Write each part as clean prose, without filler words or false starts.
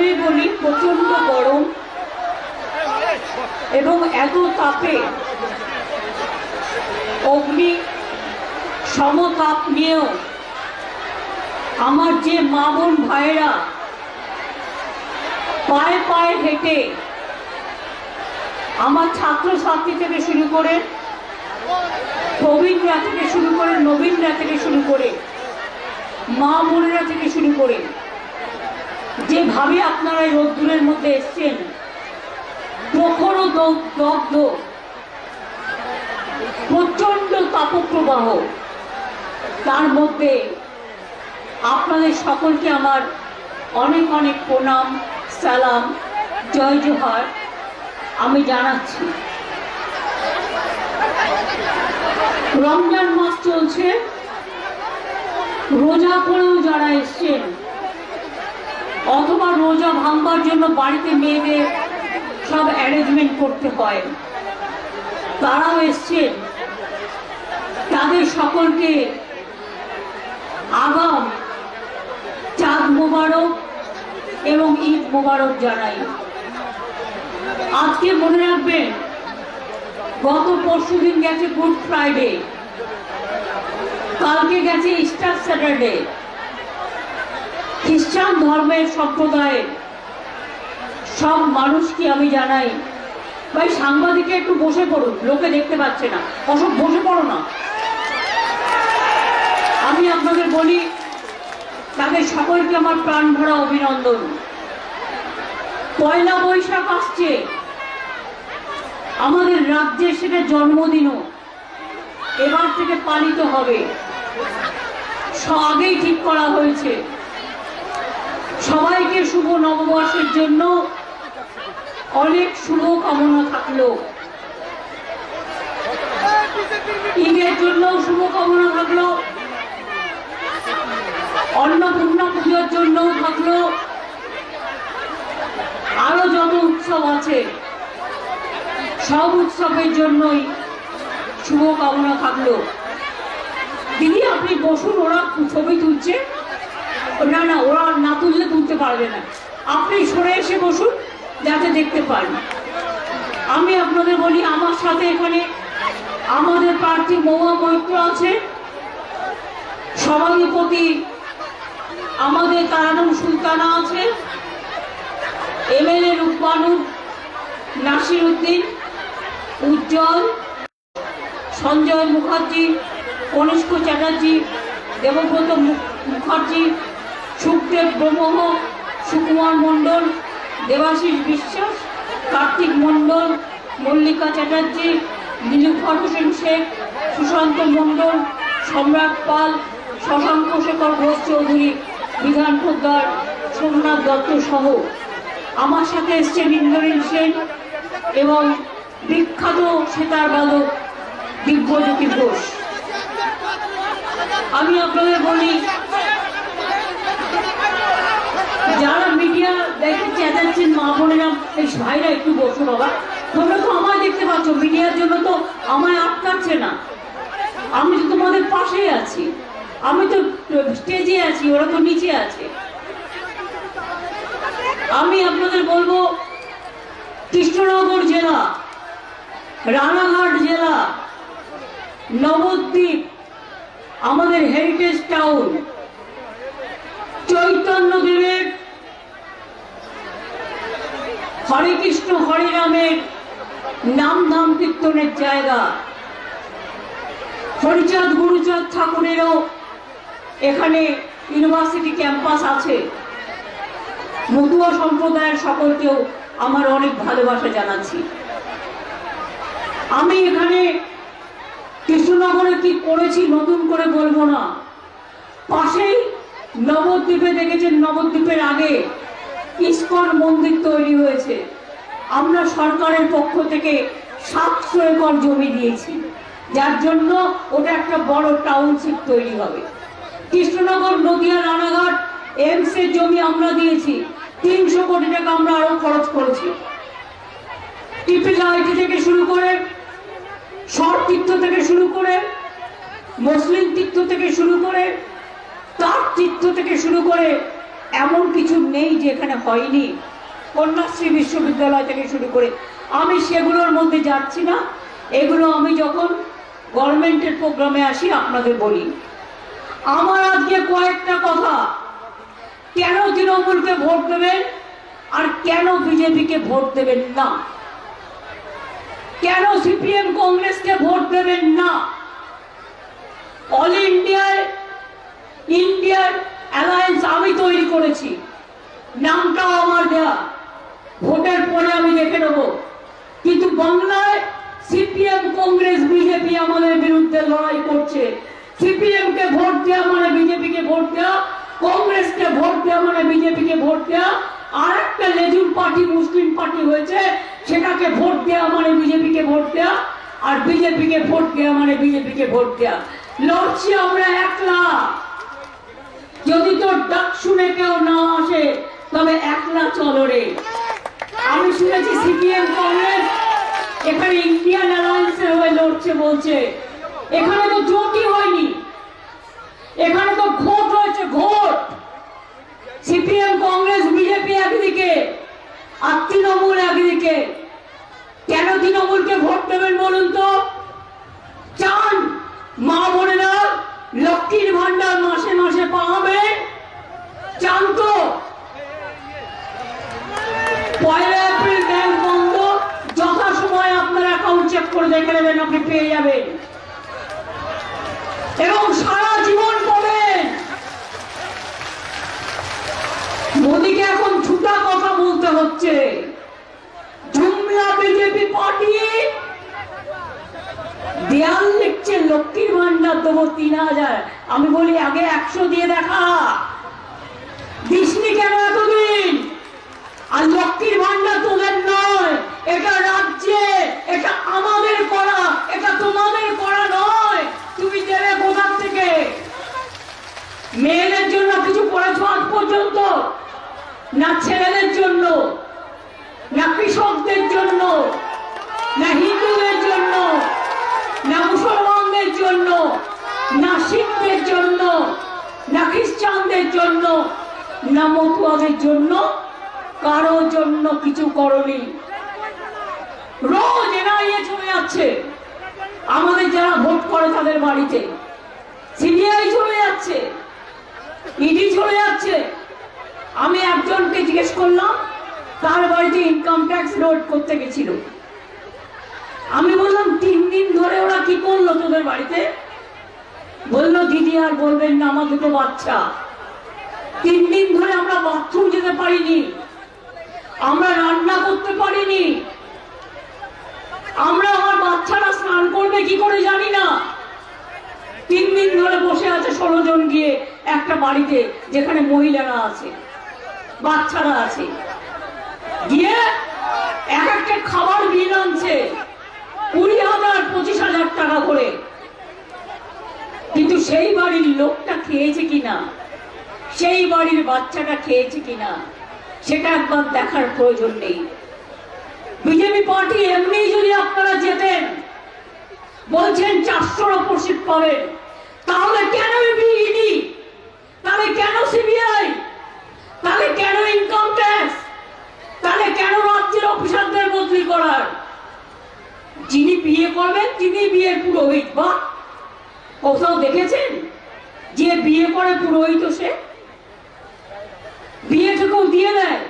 প্রথমেই বলি প্রচন্ড গরম এবং এত তাপে অগ্নি সমতাপ নিয়েও আমার যে মা বোন ভাইয়েরা পায়ে পায়ে হেঁটে আমার ছাত্রছাত্রী থেকে শুরু করে প্রবীণরা থেকে শুরু করে নবীনরা থেকে শুরু করে মা বোনেরা থেকে শুরু করে যেভাবে আপনারা এই রোদ্দুরের মধ্যে এসছেন, প্রখর দগ্ধ প্রচন্ড তাপপ্রবাহ, তার মধ্যে আপনাদের সকলকে আমার অনেক অনেক প্রণাম, সালাম, জয় জোহার আমি জানাচ্ছি। রমজান মাস চলছে, রোজা করেও যারা এসছেন অথবা রোজা ভাঙবার জন্য বাড়িতে মেয়েদের সব অ্যারেঞ্জমেন্ট করতে হয়, তারাও এসছেন, তাদের সকলকে আগাম চাঁদ মোবারক এবং ঈদ মোবারক জানাই। আজকে মনে রাখবেন, গত পরশুদিন গেছে গুড ফ্রাইডে, কালকে গেছে ইস্টার স্যাটারডে। খ্রিস্টান ধর্মের সম্প্রদায়ের সব মানুষকে আমি জানাই, ভাই সাংবাদিকে একটু বসে পড়ুন, লোকে দেখতে পাচ্ছে না, অসব বসে পড়ো না। আমি আপনাদের বলি, তাদের সকলকে আমার প্রাণ ভরা অভিনন্দন। পয়লা বৈশাখ আসছে, আমাদের রাজ্যে সেটা জন্মদিনও এবার থেকে পালিত হবে, আগেই ঠিক করা হয়েছে। সবাইকে শুভ নববর্ষের জন্য অনেক শুভ কামনা থাকলো, ঈদের জন্য শুভ কামনা থাকলো, অন্নপূর্ণা পুজোর জন্যও থাকলো, আরো যত উৎসব আছে সব উৎসবের জন্যই শুভ কামনা থাকলো। দিদি আপনি বসুন, ওরা ছবি তুলছে। না না, ওরা না তুললে তুলতে পারবে না, আপনি সরে এসে বসুন যাতে দেখতে পান। আমি আপনাদের বলি, আমার সাথে এখানে আমাদের প্রার্থী মহুয়া মৈত্র আছে, সভাধিপতি আমাদের তারানুম সুলতানা আছে, এমএলএ রূপবানুর নাসির উদ্দিন, উজ্জ্বল, সঞ্জয় মুখার্জি, কনিষ্ক চ্যাটার্জি, দেবব্রত মুখার্জি, সুখদেব ব্রহ্ম, সুকুমার মণ্ডল, দেবাশিস বিশ্বাস, কার্তিক মণ্ডল, মল্লিকা চ্যাটার্জি, নীলুফার হোসেন শেখ, সুশান্ত মণ্ডল, সম্রাট পাল, শশাঙ্ক শেখর ঘোষ চৌধুরী, বিধান পোদ্দার, সোমনাথ দত্ত সহ আমার সাথে এসছেন ইন্দ্রনীল সেন এবং বিখ্যাত সেতার বাদক দিব্যজ্যোতি ঘোষ। আমি আপনাদের বলি, যারা মিডিয়া দেখে চেঁচাচ্ছেন মা বোনেরা, এই ভাইরা একটু বসো বাবা, তোমরা তো আমায় দেখতে পাচ্ছ, মিডিয়ার জন্য তো আমায় আটকাচ্ছে না, আমি তো তোমাদের পাশেই আছি, আমি তো স্টেজে আছি, ওরা তো নিচে আছে। আমি আপনাদের বলবো, কৃষ্ণনগর জেলা, রানাঘাট জেলা, নবদ্বীপ আমাদের হেরিটেজ টাউন, চৈতন্যদেবের হরে কৃষ্ণ হরে রামের নাম ধাম কীর্তনের জায়গা, হরিচাঁদ গুরুচাঁদ ঠাকুরেরও এখানে ইউনিভার্সিটি ক্যাম্পাস আছে। মতুয়া সম্প্রদায়ের সকলকেও আমার অনেক ভালোবাসা জানাচ্ছি। আমি এখানে কৃষ্ণনগরে কি করেছি নতুন করে বলবো না, পাশেই নবদ্বীপে দেখেছেন, নবদ্বীপের আগে ইস্কন মন্দির তৈরি হয়েছে। আমরা সরকারের পক্ষ থেকে 700 একর জমি দিয়েছি, যার জন্য ওটা একটা বড় টাউনশিপ তৈরি হবে। কৃষ্ণনগর, নদিয়া, রানাঘাট এমস এর জমি আমরা দিয়েছি, 300 কোটি টাকা আমরা আরো খরচ করেছি। টিপিলাইটি থেকে শুরু করে, শর তীর্থ থেকে শুরু করে, মুসলিম তীর্থ থেকে শুরু করে, তার তীর্থ থেকে শুরু করে এমন কিছু নেই যে এখানে হয়নি। কন্যাশ্রী বিশ্ববিদ্যালয় থেকে শুরু করে আমি সেগুলোর মধ্যে যাচ্ছি না। এগুলো আমি যখন গভর্নমেন্টের প্রোগ্রামে আসি আপনাদের বলি। আমার আজকে কয়েকটা কথা, কেন তৃণমূলকে ভোট দেবেন আর কেন বিজেপিকে ভোট দেবেন না, কেন সিপিএম কংগ্রেসকে ভোট দেবেন না। অল ইন্ডিয়ার অ্যালায়েন্স আমি তৈরি করেছি, নামটাও আমার দেয়া, ভোটের পরে আমি দেখে নেব। কিন্তু বাংলায় সিপিএম কংগ্রেস বিজেপি আমাদের বিরুদ্ধে লড়াই করছে। সিপিএম কে ভোট দেওয়া মানে বিজেপিকে ভোট দেওয়া, কংগ্রেসকে ভোট দেওয়া মানে বিজেপিকে ভোট দেওয়া, আর একটা লেজুর পার্টি মুসলিম পার্টি হয়েছে, সেটাকে ভোট দেওয়া মানে বিজেপিকে ভোট দেওয়া, আর বিজেপিকে ভোট দেওয়া মানে বিজেপিকে ভোট দেওয়া। লড়ছি আমরা একলা। যদি তোর ডাক শুনে কেউ না আসে তবে একলা চলো রে। আমি শুনেছি সিপিএম কংগ্রেস এখানে ইন্ডিয়ান অ্যালায়েন্সের হয়ে লড়ছে বলছে। এখানে তো জোটই হয়নি, এখানে তো ভোট হয়েছে, ভোট। সিপিএম কংগ্রেস বিজেপি একদিকে আর তৃণমূল একদিকে। কেন তৃণমূলকে ভোট দেবেন বলুন তো? চান মা বোনেরা লক্ষ্মীর ভান্ডার মাসে মাসে পাবে? চান তো? 1 এপ্রিল ব্যাংক বন্ধ, যথাসময়ে আপনার অ্যাকাউন্ট চেক করে দেখে নেবেন, আপনি পেয়ে যাবেন এবং সারা জীবন পাবেন। মোদীকে এখন ছুটা কথা বলতে হচ্ছে। জুমলা বিজেপি পার্টি দেয়াল লিখছে লক্ষ্মীর ভান্ডার দেবো 3000। আমি বলি আগে 100 দিয়ে দেখা, দিসনি কেন এতদিন? আর লক্ষ্মীর ভান্ডার তোদের নয়, এটা রাজ্যে, এটা আমাদের করা, এটা তোমাদের করা নয়। তুমি দেবে কোথার থেকে? মেয়েদের জন্য কিছু করেছো আজ পর্যন্ত? না ছেলেদের জন্য, না কৃষকদের জন্য, না হিন্দুদের জন্য, না মুসলমানদের জন্য, না শিখদের জন্য, না খ্রিস্টানদের জন্য, না মতুয়াদের জন্য, কারো জন্য কিছু করনি। রোজ এনআইএ চলে যাচ্ছে আমাদের যারা ভোট করে তাদের বাড়িতে, সিবিআই চলে যাচ্ছে, ইডি চলে যাচ্ছে। আমি একজনকে জিজ্ঞেস করলাম, তার বাড়িতে ইনকাম ট্যাক্স লোড করতে গেছিল। আমি বললাম 3 দিন ধরে ওরা কি করলো তোদের বাড়িতে? বললো দিদি আর বলবেন না, আমার 2 বাচ্চা, 3 দিন ধরে আমরা বাথরুম যেতে পারিনি, আমরা রান্না করতে পারিনি, আমরা আমার বাচ্চারা স্নান করবে কি করে জানি না। 3 দিন ধরে বসে আছে 16 জন গিয়ে একটা বাড়িতে যেখানে মহিলারা আছে, বাচ্চারা আছে, গিয়ে এক একটা খাবার বিল আনছে 20,000 25,000 টাকা করে। কিন্তু সেই বাড়ির লোকটা খেয়েছে কিনা, সেই বাড়ির বাচ্চাটা খেয়েছে কিনা, সেটা একবার দেখার প্রয়োজন নেই। বিজেপি পার্টি এমনি যদি আপনারা যেতেন, বলছেন 400-র উপর সিট পাবেন, তাহলে কেন ইডি, তাহলে কেন সিবিআই, তাহলে কেন ইনকাম ট্যাক্স, তাহলে কেন রাজ্যের অফিসারদের বদলি করার? যিনি বিয়ে করবেন তিনি বিয়ের পুরোহিত। বা কোথাও দেখেছেন যে বিয়ে করে পুরোহিত? সে বিয়েটুকু দিয়ে দেয়,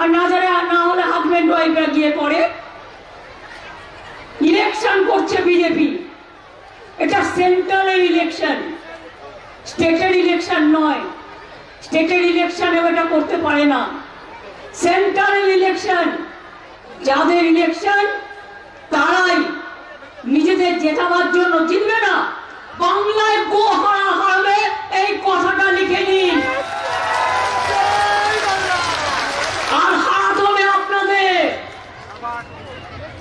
আর না যারা না হলে হাজবেন্ড ওয়াইফরা গিয়ে করে। ইলেকশন করছে বিজেপি, এটা সেন্ট্রালের ইলেকশন, স্টেটের ইলেকশন নয়। স্টেটের ইলেকশনেও এটা করতে পারে না, সেন্ট্রালের ইলেকশন। যাদের ইলেকশন তারাই নিজেদের জেতাবার জন্য জিতবে না। বাংলায় গো হারাবে, এই কথাটা লিখে নিন। আর হারাতে হবে আপনাদের।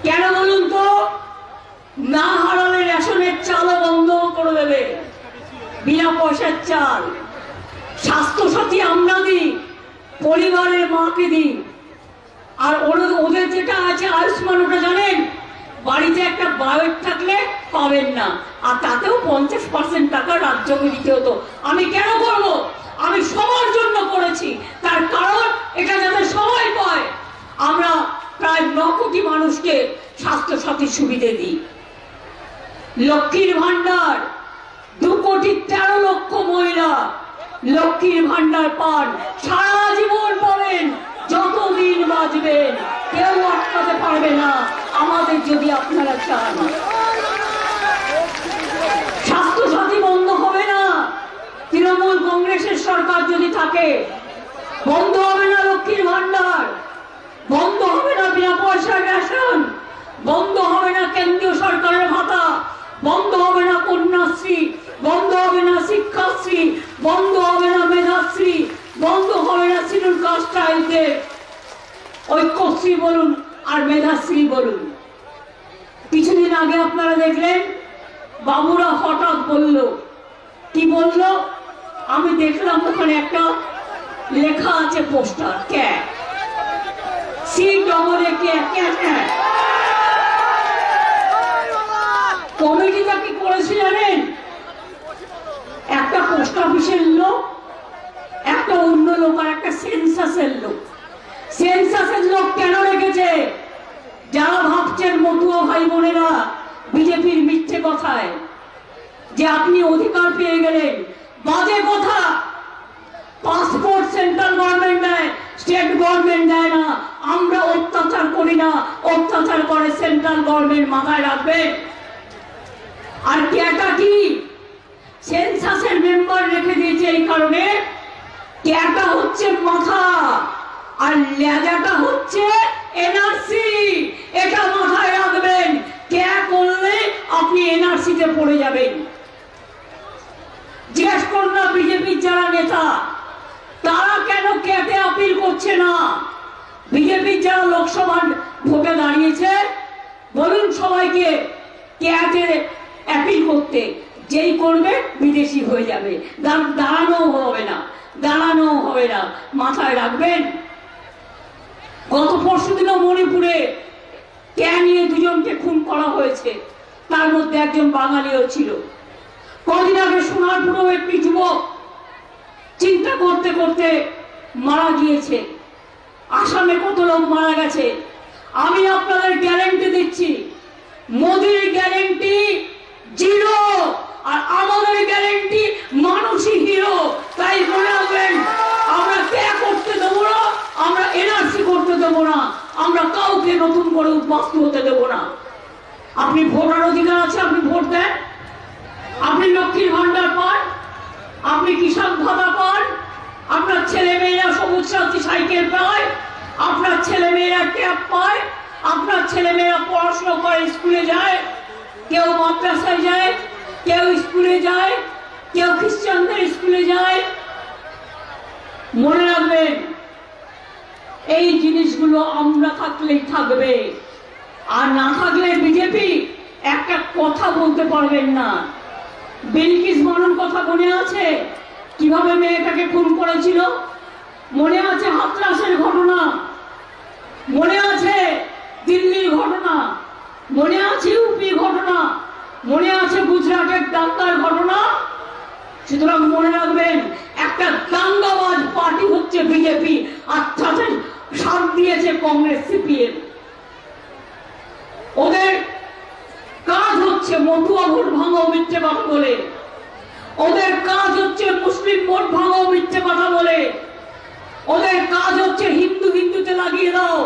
কেন বলুন তো? না হারালে রেশনের চালও বন্ধ করে দেবে, বিনা পয়সার চাল। স্বাস্থ্যসাথী আমরা দিই, পরিবারের মাকে দিই। আর ওদের যেটা আছে আয়ুষ্মান, ওটা জানেন, বাড়িতে একটা বায়োট থাকলে পাবেন না, আর তাতেও 50% টাকা রাজ্যকে দিতে হতো। আমি কেন করব? আমি সবার জন্য করেছি, তার কারণ এটা যাতে সবাই পায়। আমরা প্রায় 9 কোটি মানুষকে স্বাস্থ্য সাথীর সুবিধে দিই। লক্ষ্মীর ভান্ডার 2 কোটি 13 লক্ষ মহিলা লক্ষ্মীর ভান্ডার পান, সারা জীবন পাবেন, যতদিন বাঁচবেন কেউ আটকাতে পারবে না আমাদের, যদি আপনারা চান। স্বাস্থ্য সাথী বন্ধ হবে না, তৃণমূল কংগ্রেসের সরকার যদি থাকে বন্ধ হবে না লক্ষ্মীর ভান্ডার, বন্ধ হবে না বিনা পয়সার রেশন, বন্ধ হবে না কেন্দ্রীয় সরকারের ভাতা, বন্ধ হবে না কন্যাশ্রী, বন্ধ হবে না শিক্ষাশ্রী, বন্ধ হবে না মেধাশ্রী, বন্ধ হবে না শিডিউল কাস্ট ট্রাইবদের ঐক্যশ্রী বলুন আর মেধাশ্রী বলুন। কিছুদিন আগে আপনারা দেখলেন বাবুরা হঠাৎ বলল, কি বলল? আমি দেখলাম ওখানে একটা লেখা আছে পোস্টার, ক্যাট কমিটিটা কি করেছে জানেন? একটা পোস্ট অফিসের লোক, একটা অন্য লোক আর একটা সেন্সাসের লোক। সেন্সাসের লোক কেন রেখেছে? যারা ভাবছেন মতুয়া ভাই বোনেরা বিজেপির মিথ্যে কথায় যে আপনি অধিকার পেয়ে গেলেন, বাজে কথা। পাসপোর্ট সেন্ট্রাল গভর্নমেন্ট দেয়, স্টেট গভর্নমেন্ট দেয় না। আমরা অত্যাচার করি না, অত্যাচার করে সেন্ট্রাল গভর্নমেন্ট, মাথায় রাখবেন। আর ক্যাটা কি? সেন্সাসের মেম্বার রেখে দিয়েছে এই কারণে, ক্যাটা হচ্ছে মাথা আর লেজাটা হচ্ছে এনআরসি। এটা মাথায় রাখবেন, ক্যা করলে আপনি এনআরসিতে পড়ে যাবেন। জিজ্ঞেস করুন না বিজেপির যারা নেতা তারা কেন ক্যাটে আপিল করছে না? বিজেপির যারা লোকসভার ভোটে দাঁড়িয়েছে বলুন সবাইকে ক্যাটে অ্যাপিল করতে, যেই করবে বিদেশি হয়ে যাবে, দাঁড়ানো হবে না, দাঁড়ানো হবে না, মাথায় রাখবেন। গত পরশুদিনও মণিপুরে ক্যা নিয়ে 2 জনকে খুন করা হয়েছে, তার মধ্যে একজন বাঙালিও ছিল। কদিন আগে সোনারপুরেও একটি যুবক চিন্তা করতে করতে মারা গিয়েছে। আসামে কত লোক মারা গেছে। আমি আপনাদের গ্যারেন্টি দিচ্ছি, মোদির গ্যারেন্টি 0 আর আমাদের গ্যারেন্টি মানুষই হিরো। তাই মনে রাখবেন, আমরা ক্যা করতে দেবো না, আমরা এনআরসি করতে দেবো না, আমরা কাউকে নতুন করে উদ্বাস্তু হতে দেবো না। আপনি ভোটার অধিকার আছে, আপনি ভোট দেন, আপনি লক্ষ্মীর ভান্ডার পান, আপনি কিষাণ ভাতা পান, আপনার ছেলে মেয়েরা সবুজ সাথী সাইকেল পায়, আপনার ছেলে মেয়েরা ট্যাব পায়, আপনার ছেলে মেয়েরা পড়াশোনা করে স্কুলে যায়, কেউ মাদ্রাসায় যায়, কেউ স্কুলে যায়, কেউ খ্রিস্টানদের স্কুলে যায়। মনে রাখবেন এই জিনিসগুলো আমরা থাকলেই থাকবে, আর না থাকলে বিজেপি একটা কথা বলতে পারবেন না। বিলকিস বানুর কথা মনে আছে? কিভাবে মেয়েটাকে খুন করেছিল? মনে আছে হাতরাসের ঘটনা? মনে আছে দিল্লির ঘটনা? মনে আছে ইউপি ঘটনা? মনে আছে গুজরাটের দাঙ্গার ঘটনা? সুতরাং মনে রাখবেন, একটা দাঙ্গাবাজ পার্টি হচ্ছে বিজেপি, আর তাতে সাথ দিয়েছে কংগ্রেস সিপিএম। ওদের কাজ হচ্ছে মতুয়া ভোট ভাঙাও মিথ্যে কথা বলে, ওদের কাজ হচ্ছে মুসলিম ভোট ভাঙাও মিথ্যে কথা বলে, ওদের কাজ হচ্ছে হিন্দু হিন্দুতে লাগিয়ে দাও।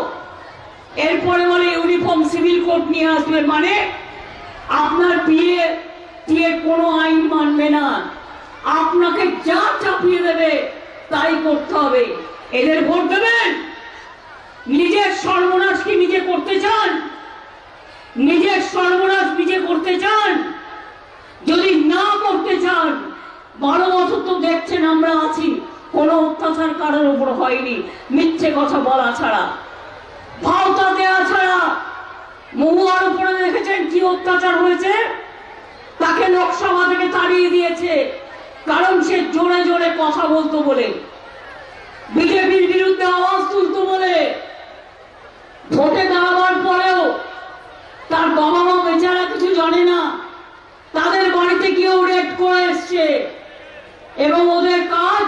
এরপরে বলে ইউনিফর্ম সিভিল কোড নিয়ে আসবে, মানে আপনার বিয়ে দিয়ে কোনো আইন মানবে না, আপনাকে যা চাপিয়ে দেবে তাই করতে হবে। এদের ভোট দেবেন? নিজের সর্বনাশ কি নিজে করতে চান? নিজের সর্বনাশ নিজে করতে চান? যদি না করতে চান, 12 বছর তো দেখছেন আমরা আছি, কোনো অত্যাচার কারোর উপর হয়নি, মিথ্যে কথা বলা ছাড়া, ভাওতা দেওয়া ছাড়া। মহুয়ার উপরে দেখেছেন কি অত্যাচার হয়েছে? তাকে লোকসভা থেকে তাড়িয়ে দিয়েছে, কারণ সে জোরে জোরে কথা বলতো বলে, বিজেপির বিরুদ্ধে আওয়াজ তুলতো বলে। ভোটে দাঁড়াবার পরেও তার বাবা মা বেচারা কিছু জানে না, তাদের বাড়িতে গিয়েও রেড করে এসছে, এবং ওদের কাজ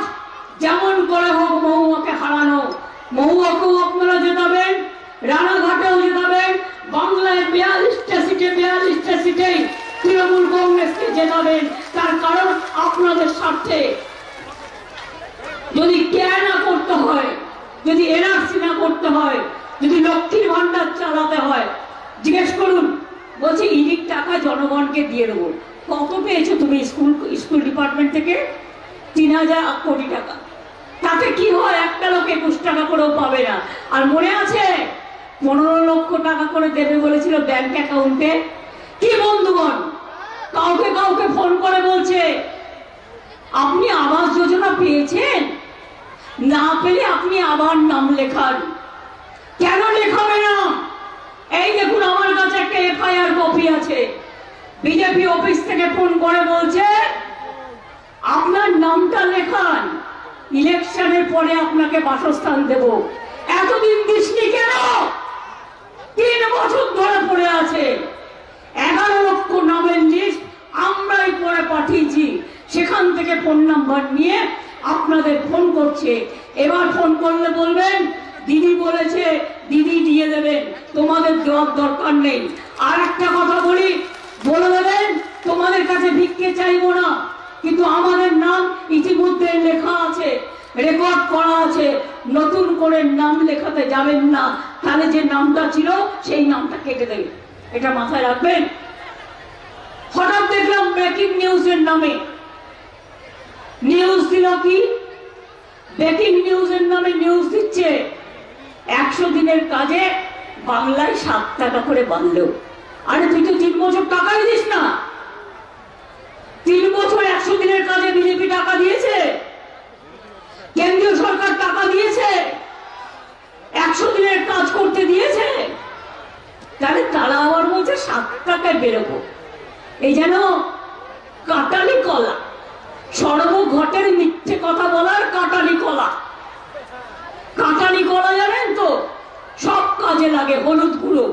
এনআরসি না করতে হয়, যদি লক্ষ্মীর ভান্ডার চালাতে হয়, জিজ্ঞেস করুন, বলছে ইডির টাকা জনগণকে দিয়ে দেবো। কত পেয়েছো তুমি স্কুল ডিপার্টমেন্ট থেকে? 3000 কোটি টাকা। তাতে কি হয়? একটা লোক 21 টাকা করেও পাবে না। আর মনে আছে 15 লক্ষ টাকা করে দেবে বলেছিল ব্যাংক অ্যাকাউন্টে। কি বন্ধুগণ, কাউকে কাউকে ফোন করে বলছে আপনি আবাস যোজনা পেয়েছেন, না পেলে আপনি আবার নাম লেখান। কেন লেখাবে না? এই দেখুন, আমার কাছে একটা এফআইআর কপি আছে। বিজেপি অফিস থেকে ফোন করে বলছে আপনার নামটা লেখান, ইলেকশনের পরে আপনাকে বাসস্থান দেব। এতদিন দৃষ্টি কেন? 3 বছর ধরে পড়ে আছে। 11 লক্ষ নামের লিস্ট আমরাই পরে পাঠিয়েছি। সেখান থেকে ফোন নাম্বার নিয়ে আপনাদের ফোন করছে। এবার ফোন করলে বলবেন দিদি বলেছে, দিদি দিয়ে দেবেন, তোমাদের দেওয়ার দরকার নেই। আর একটা কথা বলি, বলে দেবেন তোমাদের কাছে ভিক্ষে চাইবো না, কিন্তু আমাদের নাম ইতিমধ্যে লেখা আছে, রেকর্ড করা আছে। নতুন করে নাম লেখাতে যাবেন না, তাহলে যে নামটা ছিল সেই নামটা কেটে দেবে। এটা মাথায় রাখবেন। হঠাৎ দেখলাম ব্রেকিং নিউজের নামে নিউজ দিল কি, ব্রেকিং নিউজের নামে নিউজ দিচ্ছে 100 দিনের কাজে বাংলায় 7 টাকা করে বাড়লো। আরে তুই তো 3 বছর টাকাই দিস না। 3 বছর 100 দিনের কাজে বিজেপি টাকা দিয়েছে, কেন্দ্রীয় সরকার টাকা দিয়েছে, 100 দিনের কাজ করতে দিয়েছে। তাহলে তারা আবার বলছে 7 টাকায় বেরোবো। এই যেন কাটালি কলা, সর্বঘটের মিথ্যে কথা বলার কাটালি কলা। কাটালি কলা জানেন তো, সব কাজে লাগে, হলুদ গুঁড়ো,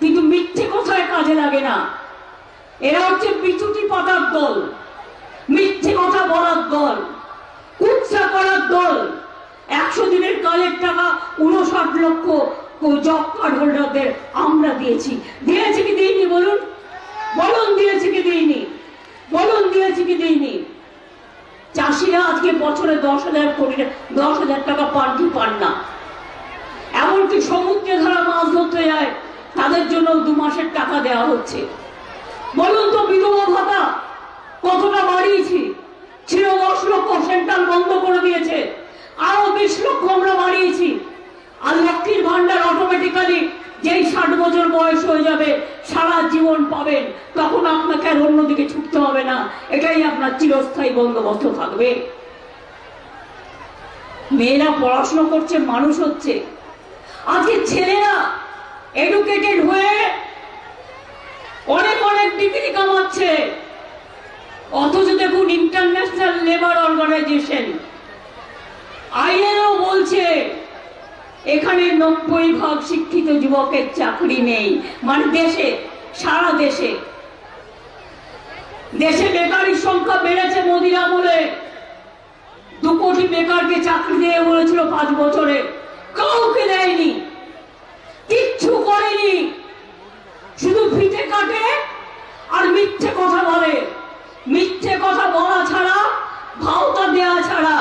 কিন্তু মিথ্যে কথায় কাজে লাগে না। এরা হচ্ছে বিচুটি পাতার দল, মিথ্যে কথা বলার দল, কুৎসা করার দল। 100 দিনের কাজের টাকা 59 লক্ষ জব কার্ড হোল্ডারদের আমরা দিয়েছি। দিয়েছি কি দিইনি বলুন? বলুন দিয়েছি কি দিইনি? বলুন দিয়েছি কি দিইনি? চাষিরা আজকে বছরে 10,000 টাকা পান কি পান না। এমনকি সমুদ্রে ধারা মাছ ধরতে যায়, তাদের জন্য 2 মাসের টাকা দেওয়া হচ্ছে। বলুন তো বিধবা ভাতা কতটা বাড়িয়েছি? ছিল 10 লক্ষ, সেন্ট্রাল বন্ধ করে দিয়েছে। আরো 20 লক্ষ আমরা বাড়িয়েছি। আর লক্ষ্মীর ভান্ডার অটোমেটিক্যালি যেই 60 বছর বয়স হয়ে যাবে সারা জীবন পাবেন, তখন আপনাকে আর অন্যদিকে ছুটতে হবে না। এটাই আপনার চিরস্থায়ী বন্দোবস্ত থাকবে। মেয়েরা পড়াশোনা করছে, মানুষ হচ্ছে। আজকে ছেলেরা এডুকেটেড হয়ে অনেক অনেক ডিগ্রি কামাচ্ছে, অথচ দেখুন ইন্টারন্যাশনাল লেবার অর্গানাইজেশন আইএলও বলছে এখানে 90% শিক্ষিত যুবকের চাকরি নেই। মানে দেশে, সারা দেশে বেকারির সংখ্যা বেড়েছে মোদির আমলে। 2 কোটি বেকারকে চাকরি দিয়ে বলেছিল 5 বছরে, কাউকে দেয়নি, কিচ্ছু করেনি। শুধু ফিতে কাটে আর মিথ্যে কথা বলে। মিথ্যে কথা বলা ছাড়া, ভাওতা দেওয়া ছাড়া।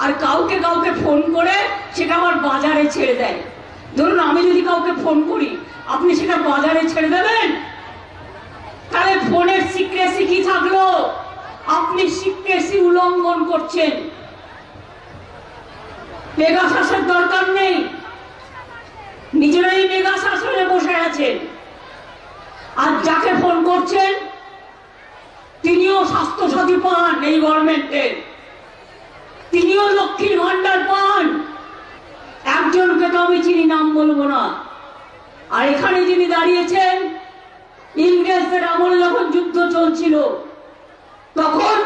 আর কাউকে কাউকে ফোন করে সেটা আবার বাজারে ছেড়ে দেয়। ধরুন আমি যদি কাউকে ফোন করি, আপনি সেটা বাজারে ছেড়ে দেবেন? তাহলে ফোনের সিক্রেসি কি থাকলো? আপনি সিক্রেসি উল্লঙ্ঘন করছেন। পেগাসাসের দরকার নেই, নিজেরাই পেগাসাসে বসে আছেন। আর যাকে ফোন করছেন তিনিও স্বাস্থ্যসাথী পান এই গভর্নমেন্টের, তিনিও লক্ষ্মীর ভান্ডার পান। একজনকে তো আমি চিনি, নাম বলবো না। আর এখানে যিনি দাঁড়িয়েছেন, ইংরেজদের আমলে যখন যুদ্ধ চলছিল তখন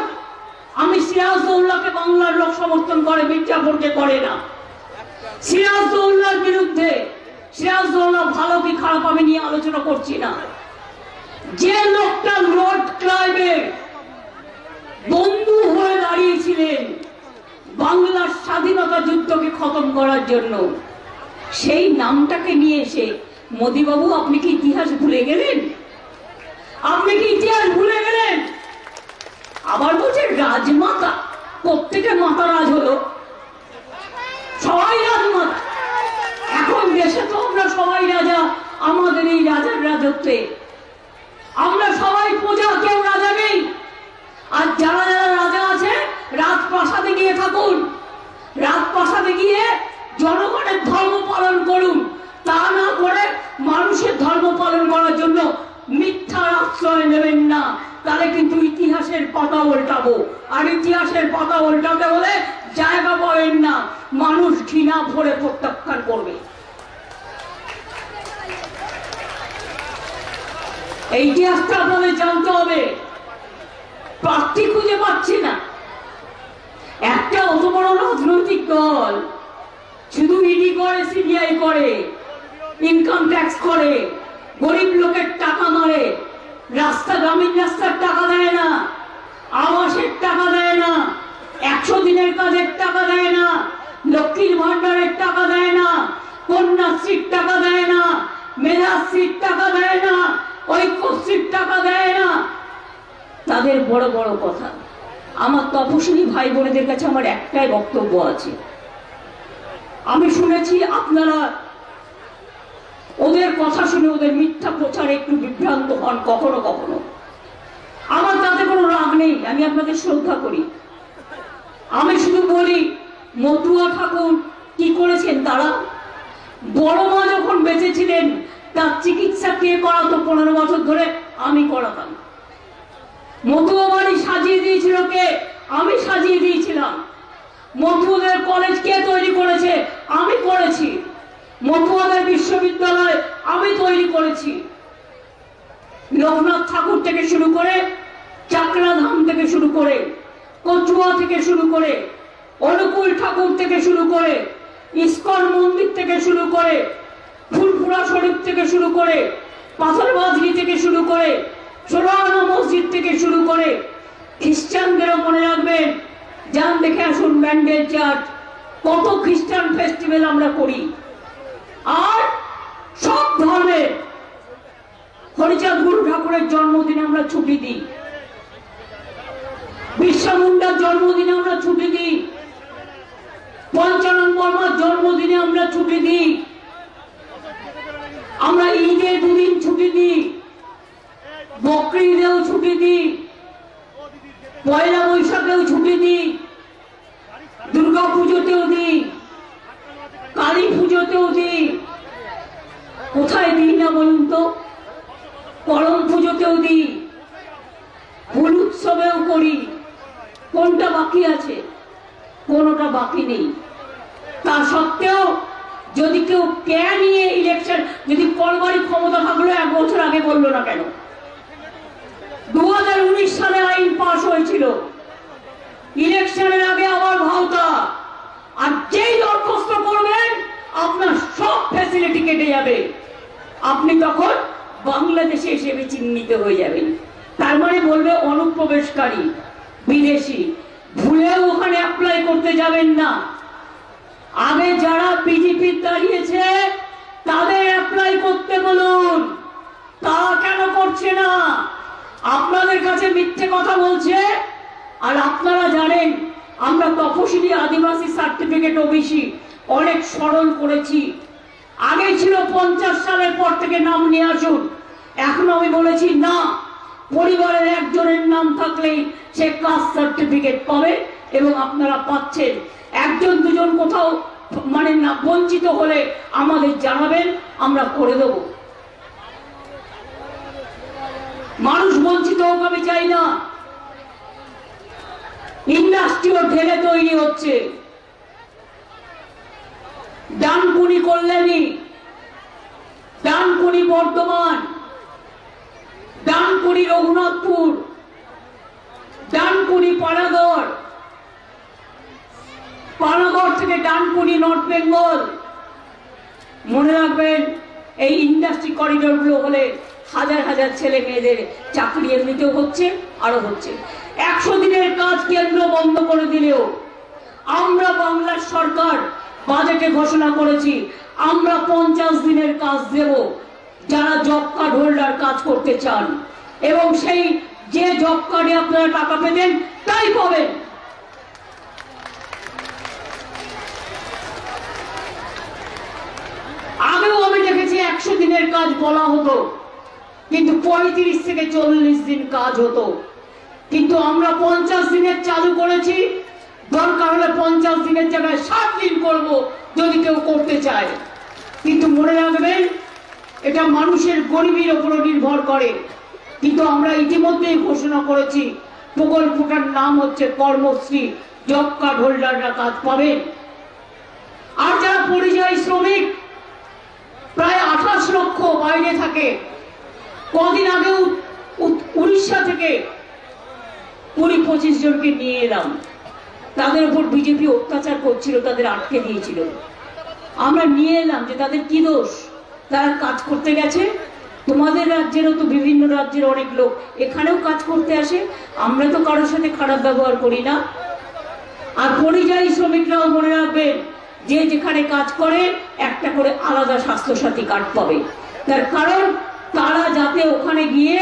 আমি সিরাজউদ্দৌলাকে বাংলার লোক সমর্থন করে, মির্জাফরকে করে না। সিরাজউদ্দৌলার বিরুদ্ধে, সিরাজউদ্দৌলা ভালো কি খারাপ আমি নিয়ে আলোচনা করছি না। যে লোকটা লর্ড ক্লাইভের বন্ধু হয়ে দাঁড়িয়েছিলেন বাংলার স্বাধীনতা যুদ্ধকে খতম করার জন্য, সেই নামটাকে নিয়ে এসে মোদিবাবু আপনি কি ইতিহাস ভুলে গেলেন? আপনি কি ইতিহাস ভুলে গেলেন? আবার বলছে রাজমাতা। প্রত্যেকের মাতা রাজ হলো, সবাই রাজমাতা। রাজত্বে। আমরা সবাই প্রজা, কেউ রাজা নেই। আর যারা যারা রাজা আছে রাজপ্রাসাদে গিয়ে থাকুন, রাজপ্রাসাদে গিয়ে জনগণের ধর্ম পালন করুন। তা না করে মানুষের ধর্ম পালন করার জন্য মিথ্যার আশ্রয় নেবেন না, তাহলে কিন্তু ইতিহাসের পাতা উল্টাবো। আর ইতিহাসের পাতা উল্টাতে হলে জায়গা পাবেন না, মানুষ ঘৃণা ভরে প্রত্যাখ্যান করবে। এই ইতিহাসটা আপনাদের জানতে হবে। প্রার্থী খুঁজে পাচ্ছি না। একটা অত বড় রাজনৈতিক দল শুধু ইডি করে, সিবিআই করে, ইনকাম ট্যাক্স করে, গরিব লোকের টাকা মারে, রাস্তা, গ্রামীণ রাস্তার টাকা দেয় না, আবাসের টাকা দেয় না, 100 দিনের কাজের টাকা দেয় না, লক্ষ্মীর ভান্ডারের টাকা দেয় না, কন্যাশ্রীর টাকা দেয় না, মেধাশ্রীর টাকা দেয় না, ঐক্যশ্রীর টাকা দেয় না। তাদের বড় বড় কথা। আমার তপশিলি ভাই বোনেদের কাছে আমার একটাই বক্তব্য আছে। আমি শুনেছি আপনারা ওদের কথা শুনে ওদের মিথ্যা প্রচারে একটু বিভ্রান্ত হন কখনো কখনো। আমার তাতে কোনো রাগ নেই, আমি আপনাদের শ্রদ্ধা করি। আমি শুধু বলি, মতুয়া ঠাকুর কি করেছেন? তারা বড় মা যখন বেঁচে ছিলেন তার চিকিৎসা কে করাতো? 15 বছর ধরে আমি করাতাম। মতুয়া বাড়ি সাজিয়ে দিয়েছিল কে? আমি সাজিয়ে দিয়েছিলাম। মতুয়াদের কলেজ কে তৈরি করেছে? আমি করেছি। মতুয়াদের বিশ্ববিদ্যালয় আমি তৈরি করেছি। লোকনাথ ঠাকুর থেকে শুরু করে, চাকরা ধাম থেকে শুরু করে, কচুয়া থেকে শুরু করে, অনুকূল ঠাকুর থেকে শুরু করে, ইস্কন মন্দির থেকে শুরু করে, ফুলপুরা শরীফ থেকে শুরু করে, পাথরবাজরি থেকে শুরু করে, সোলানা মসজিদ থেকে শুরু করে, খ্রিস্টানদেরও মনে রাখবেন, যান দেখে আসুন ব্যান্ডেল চার্চ, কত খ্রিস্টান ফেস্টিভ্যাল আমরা করি। আর সব ধর্মের হরিচাঁদ গুরু ঠাকুরের জন্মদিনে আমরা ছুটি দিই, বিরসা মুন্ডার জন্মদিনে আমরা ছুটি দিই, পঞ্চানন বর্মার জন্মদিনে আমরা ছুটি দিই, আমরা ঈদে 2 দিন ছুটি দিই, বকরি ঈদেও ছুটি দিই, পয়লা বৈশাখেও ছুটি দিই, দুর্গা পুজোতেও দিই, কালী পুজোতেও দিই। কোথায় দিই না বলুন তো? করম পুজোতেও দিই, ফুল উৎসবেও করি। কোনটা বাকি আছে? কোনটা বাকি নেই। তা সত্ত্বেও যদি কেউ কে নিয়ে ইলেকশন, যদি করবারই ক্ষমতা থাকলো 1 বছর আগে বললো না কেন? 2019 সালে আইন পাশ হয়েছিল, ইলেকশনের আগে আবার ভাওতা। আর যেই দরখাস্ত করবেন আপনার সব ফ্যাসিলিটি কেটে যাবে, আপনি তখন বাংলাদেশে হিসেবে চিহ্নিত হয়ে যাবেন। তার মানে বলবে অনুপ্রবেশকারী, বিদেশি। ভুলেও ওখানে অ্যাপ্লাই করতে যাবেন না। আগে যারা বিজেপি দাঁড়িয়েছে তাদের অ্যাপ্লাই করতে বলুন। তারা কেন করছে না? আপনাদের কাছে মিথ্যে কথা বলছে। আর আপনারা জানেন আমরা তপশিলি আদিবাসী সার্টিফিকেট ওবিসি অনেক সরল করেছি। আগে ছিল 50 সালের পর থেকে নাম নিয়ে আসুন। এখন আমি বলেছি না, পরিবারের একজনের নাম থাকলেই সে কাস্ট সার্টিফিকেট পাবে এবং আপনারা পাচ্ছেন। 1জন 2জন কোথাও মানে না বঞ্চিত হলে আমাদের জানাবেন, আমরা করে দেব। মানুষ বঞ্চিত হোক আমি চাই না। ইন্ডাস্ট্রিও ঢেলে তৈরি হচ্ছে। ডানকুনি কল্যাণী, ডানকুনি বর্ধমান, ডানকুনি রঘুনাথপুর, ডানকুনি পানাগড়, পানাগড় থেকে ডানকুনি নর্থ বেঙ্গল। মনে রাখবেন এই ইন্ডাস্ট্রি করিডোর গুলো হলে হাজার হাজার ছেলে মেয়েদের চাকরি এমনিতেও হচ্ছে, আরো হচ্ছে। 100 দিনের কাজ কেন্দ্র বন্ধ করে দিলেও আমরা বাংলার সরকার বাজেটে ঘোষণা করেছি আমরা 50 দিনের কাজ দেব যারা জব কার্ড হোল্ডার কাজ করতে চান, এবং সেই যে জব কার্ডে আপনারা টাকা পেতেন তাই পাবেন। আগেও আমি দেখেছি 100 দিনের কাজ বলা হতো, কিন্তু 35 থেকে 40 দিন কাজ হতো, কিন্তু আমরা 50 দিনের চালু করেছি। দরকার হলে 50 দিনের জায়গায় 60 দিন করব যদি কেউ করতে চায়। কিন্তু মনে রাখবেন, এটা মানুষের গরিবের উপর নির্ভর করে। কিন্তু আমরা ইতিমধ্যেই ঘোষণা করেছি প্রকল্পটার নাম হচ্ছে কর্মশ্রী, জব কার্ড হোল্ডাররা কাজ পাবেন। আর যারা পরিযায়ী শ্রমিক প্রায় 28 লক্ষ বাইরে থাকে, কদিন আগেও উড়িষ্যা থেকে 20-25 জনকে নিয়ে এলাম। তাদের উপর বিজেপি অত্যাচার করছিল, তাদের আটকে দিয়েছিল। আমরা নিয়ে এলাম যে তাদের কি দোষ, তারা কাজ করতে গেছে। তোমাদের রাজ্যেরও তো বিভিন্ন রাজ্যের অনেক লোক এখানেও কাজ করতে আসে, আমরা তো কারোর সাথে খারাপ ব্যবহার করি না। আর পরিযায়ী শ্রমিকরাও মনে রাখবেন, যে যেখানে কাজ করে একটা করে আলাদা স্বাস্থ্যসাথী কার্ড পাবে। তার কারণ তারা যাতে ওখানে গিয়ে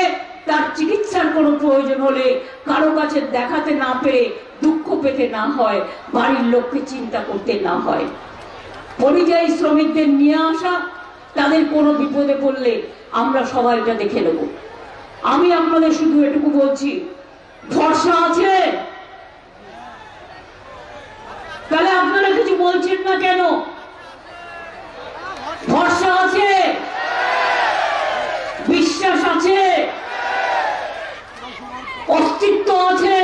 তার চিকিৎসার কোনো প্রয়োজন হলে কারো কাছে দেখাতে না পেরে দুঃখ পেতে না হয়, বাড়ির লোককে চিন্তা করতে না হয়। পরিযায়ী শ্রমিকদের নিয়ে আসা, তাদের কোনো বিপদে পড়লে আমরা সবাই এটা দেখে নেব। আমি আপনাদের শুধু এটুকু বলছি, ভরসা আছে? তাহলে আপনারা কিছু বলছেন না কেন? ভরসা আছে? বিশ্বাস আছে? অস্তিত্ব আছে?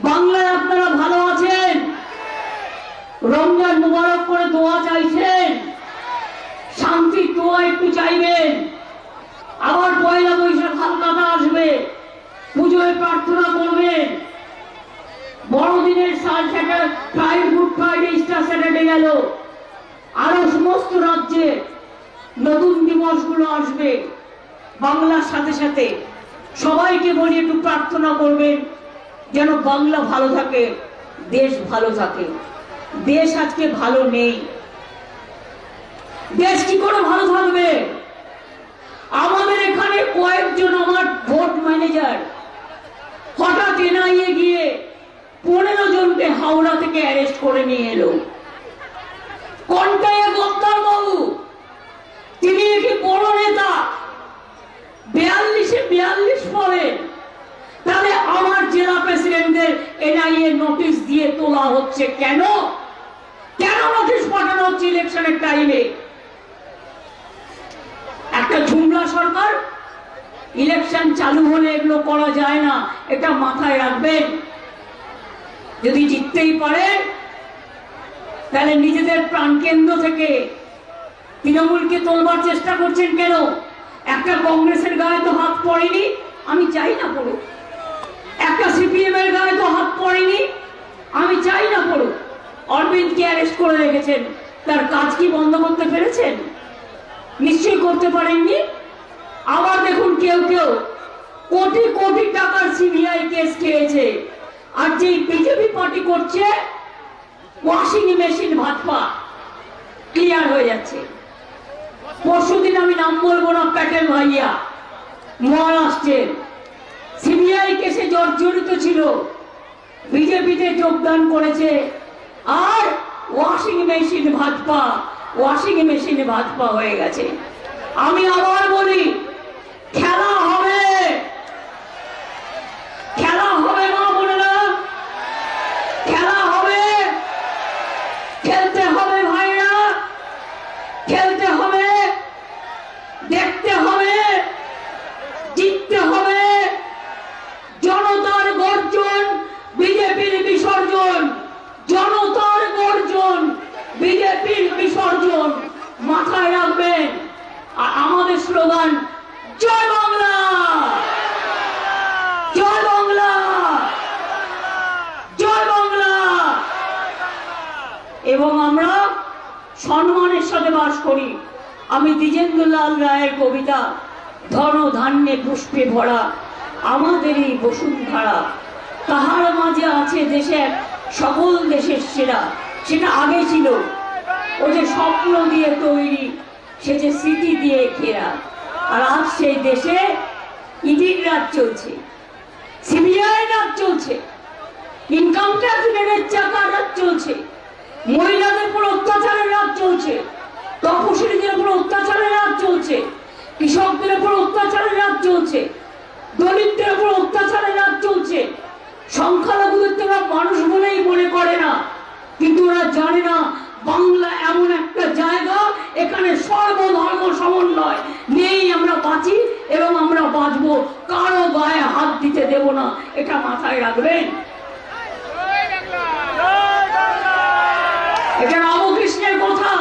বাংলায় আপনারা ভালো আছেন? রমজান মুবারক করে দোয়া চাইছেন, শান্তির দোয়া একটু চাইবেন। আবার পয়লা বৈশাখ হালকাতা আসবে, পুজোয় প্রার্থনা করবেন। বড়দিনের গুড ফ্রাইডে, ইস্টার স্যাটারডে গেল, আরো সমস্ত রাজ্যে নতুন দিবসগুলো আসবে। বাংলার সাথে সাথে সবাইকে বলি একটু প্রার্থনা করবেন যেন বাংলা ভালো থাকে, দেশ ভালো থাকে। দেশ আজকে ভালো নেই। দেশ কি করে ভালো থাকবে? আমাদের এখানে কয়েকজন আমার ভোট ম্যানেজার হঠাৎ এনআইএ গিয়ে 15 জনকে হাওড়া থেকে অ্যারেস্ট করে নিয়ে এলো। কোনটায় গদ্দার বাবু? তিনি কি বড় নেতা? 42 পড়েন। তাহলে আমার জেলা প্রেসিডেন্টদের এনআইএ নোটিশ দিয়ে তোলা হচ্ছে কেন? কেন নোটিশ পাঠানো হচ্ছে ইলেকশনের টাইমে? একটা ঝুমলা সরকার, ইলেকশন চালু হলে এগুলো করা যায় না, এটা মাথায় রাখবেন। যদি জিততেই পারেন তাহলে নিজেদের প্রাণকেন্দ্র থেকে তৃণমূলকে তোলবার চেষ্টা করছেন কেন? একটা কংগ্রেসের গায়ে তো হাত পড়েনি, আমি চাই না পড়ুক। একটা সিপিএম এর গায়ে তো হাত পড়েনি, আমি চাই না পড়ুক। অরবিন্দকে অ্যারেস্ট করে রেখেছেন, তার কাজ কি বন্ধ করতে পেরেছেন? নিশ্চয়ই করতে পারেননি। আবার দেখুন, কেউ কেউ কোটি কোটি টাকার সিবিআই কেস খেয়েছে, আর যে বিজেপি পার্টি করছে ওয়াশিং মেশিন ভাজপা, ক্লিয়ার হয়ে যাচ্ছে। পরশুদিন আমি নাম বলবো না, প্যাটেল ভাইয়া মহারাষ্ট্রের সিবিআই কেসে জর্জরিত ছিল, বিজেপিতে যোগদান করেছে, আর ওয়াশিং মেশিন ভাজপা হয়ে গেছে। আমি আবার বলি, খেলা হবে, খেলা হবে মা বোনেরা, খেলা হবে। খেলতে হবে ভাইরা, খেলতে হবে, দেখতে হবে, জিততে হবে। জনতার গর্জন, বিজেপির বিসর্জন। জনতার গর্জন, বিজেপির বিসর্জন, মাথায় রাখবেন। আর আমাদের স্লোগান জয় বাংলা, জয় বাংলা, জয় বাংলা। এবং আমরা সম্মানের সাথে বাস করি। আমি দ্বিজেন্দ্রলাল রায়ের কবিতা ধন ধান্যে পুষ্পে ভরা আমাদের এই বসুন্ধরা, তাহার মাঝে আছে দেশের সকল দেশের সেরা। সেটা আগে ছিল, ও যে স্বপ্ন দিয়ে তৈরি, সে যে স্মৃতি দিয়ে ঘেরা। আর আজ সেই দেশে ইডির রাজ চলছে, সিবিআই রাজ চলছে, ইনকাম ট্যাক্স রেটের চাকার রাজ চলছে, মহিলাদের উপর অত্যাচারের রাজ চলছে, তপশিলীদের উপর অত্যাচারের রাজ চলছে। কৃষকদের উপর অত্যাচারের রাজ চলছে, দলিতদের উপর অত্যাচারের রাজ চলছে। সংখ্যালঘুদের তোরা মানুষ বলেই মনে করে না, কিন্তু ওরা জানে না বাংলা এমন একটা জায়গা, এখানে সর্বধর্ম সমন্বয় নেই। আমরা বাঁচি এবং আমরা বাঁচবো, কারো গায়ে হাত দিতে দেব না, এটা মাথায় রাখবেন। এটা রামকৃষ্ণের কথা,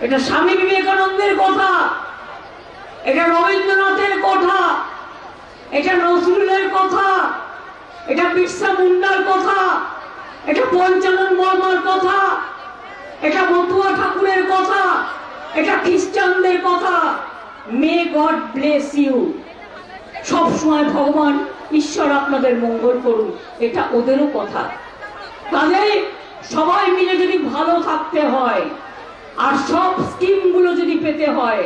এটা স্বামী বিবেকানন্দের কথা, এটা রবীন্দ্রনাথের কথা, এটা নজরুলের কথা, এটা বিরসা মুন্ডার কথা, এটা পঞ্চানন বর্মার কথা, এটা মতুয়া ঠাকুরের কথা, এটা খ্রিস্টানদের কথা। May god bless you. সবসময় ভগবান ঈশ্বর আপনাদের মঙ্গল করুন, এটা ওদেরও কথা। কাজেই সবাই মিলে যদি ভালো থাকতে হয় আর সব স্কিমগুলো যদি পেতে হয়,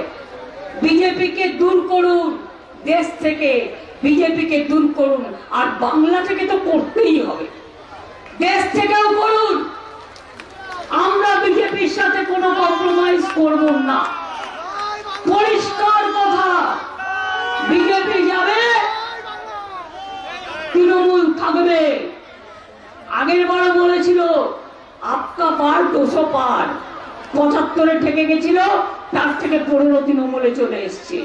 বিজেপিকে দূর করুন দেশ থেকে, বিজেপিকে দূর করুন। আর বাংলা থেকে তো করতেই হবে, দেশ থেকেও করুন। আমরা বিজেপির সাথে কোনো কম্প্রোমাইজ করব না, পরিষ্কার কথা। বিজেপি যাবে, তৃণমূল থাকবে। আগের বারও বলেছিল আপকা পার 200 পার, 75-এ ঠেকে গেছিল, তার থেকে 15 তৃণমূলে চলে এসছে।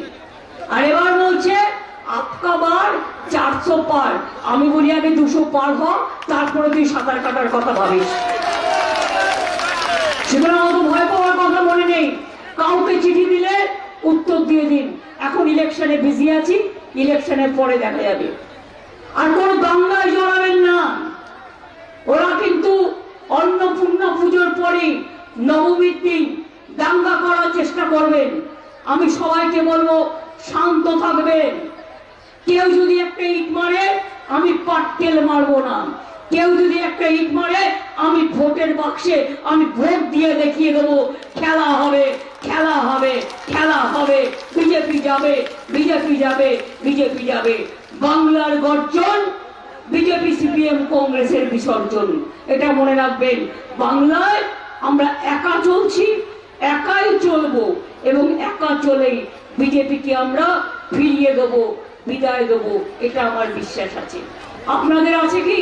আর এবার বলছে আপকা বার 400 পার। আমি বলি আগে 200 পার হ, তারপরে তুই সাঁতার কাটার কথা ভাবিস। সুতরাং অত ভয় পাওয়ার কথা মনে নেই। কাউকে চিঠি দিলে উত্তর দিয়ে দিন, এখন ইলেকশনে বিজি আছি, ইলেকশনের পরে দেখা যাবে। আর কোন দাঙ্গায় জড়াবেন না। ওরা কিন্তু অন্নপূর্ণা পুজোর পরে নবমীর দিন দাঙ্গা করার চেষ্টা করবেন। আমি সবাইকে বলবো শান্ত থাকবেন। কেউ যদি একটা ইট মারে আমি পাটকেল মারবো না, কেউ যদি একটা ইট মারে আমি ভোটের বাক্সে আমি ভোট দিয়ে দেখিয়ে দেবো খেলা হবে, খেলা হবে, খেলা হবে। বিজেপি যাবে, বিজেপি যাবে, বিজেপি যাবে। বাংলার গর্জন, বিজেপি সিপিএম কংগ্রেসের বিসর্জন, এটা মনে রাখবেন। বাংলায় আমরা একা চলছি, একাই চলবো এবং একা চলেই বিজেপিকে আমরা ফিরিয়ে দেবো, বিদায় দেবো, এটা আমার বিশ্বাস আছে। আপনাদের আছে কি?